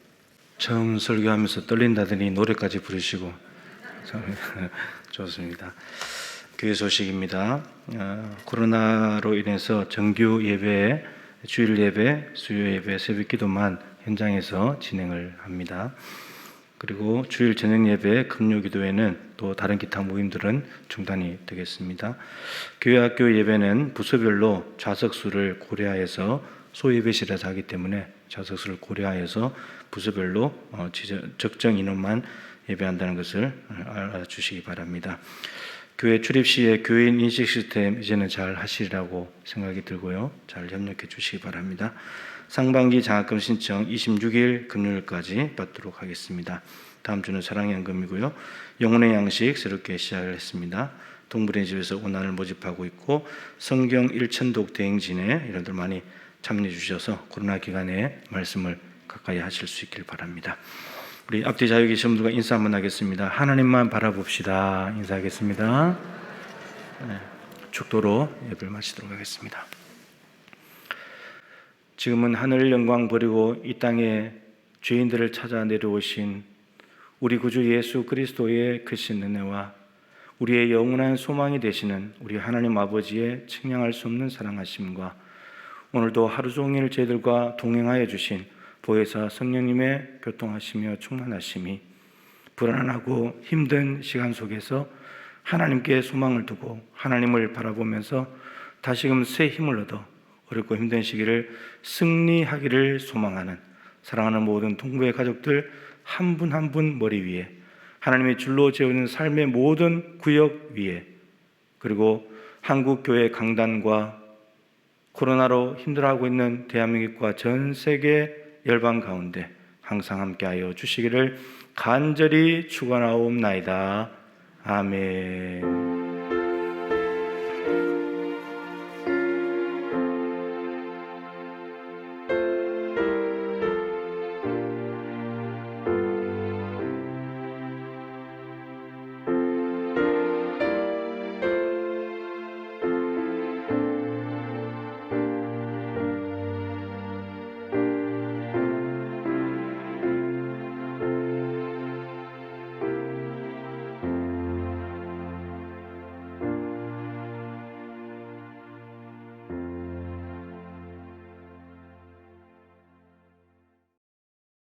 처음 설교하면서 떨린다더니 노래까지 부르시고 참 좋습니다. 교회 소식입니다. 코로나로 인해서 정규 예배, 주일 예배, 수요 예배, 새벽 기도만 현장에서 진행을 합니다. 그리고 주일 저녁 예배, 금요 기도회는 또 다른 기타 모임들은 중단이 되겠습니다. 교회 학교 예배는 부서별로 좌석수를 고려하여서 소예배실에서 하기 때문에 좌석수를 고려하여서 부서별로 적정 인원만 예배한다는 것을 알아주시기 바랍니다. 교회 출입 시에 교인 인식 시스템 이제는 잘 하시리라고 생각이 들고요. 잘 협력해 주시기 바랍니다. 상반기 장학금 신청 26일 금요일까지 받도록 하겠습니다. 다음 주는 사랑의 연금이고요. 영혼의 양식 새롭게 시작을 했습니다. 동물의 집에서 오난을 모집하고 있고 성경 1천독 대행진에 여러분들 많이 참여해 주셔서 코로나 기간에 말씀을 가까이 하실 수 있길 바랍니다. 우리 앞뒤 자유 계신 분들과 인사 한번 하겠습니다. 하나님만 바라봅시다. 인사하겠습니다. 축도로 예배를 마치도록 하겠습니다. 지금은 하늘 영광 버리고 이 땅에 죄인들을 찾아 내려오신 우리 구주 예수 그리스도의 크신 은혜와 우리의 영원한 소망이 되시는 우리 하나님 아버지의 측량할 수 없는 사랑하심과 오늘도 하루 종일 저희들과 동행하여 주신 보혜사 성령님의 교통하시며 충만하심이 불안하고 힘든 시간 속에서 하나님께 소망을 두고 하나님을 바라보면서 다시금 새 힘을 얻어 어렵고 힘든 시기를 승리하기를 소망하는 사랑하는 모든 동부의 가족들 한 분 한 분 머리 위에 하나님의 줄로 재우는 삶의 모든 구역 위에 그리고 한국교회 강단과 코로나로 힘들어하고 있는 대한민국과 전 세계 열방 가운데 항상 함께하여 주시기를 간절히 축원하옵나이다. 아멘.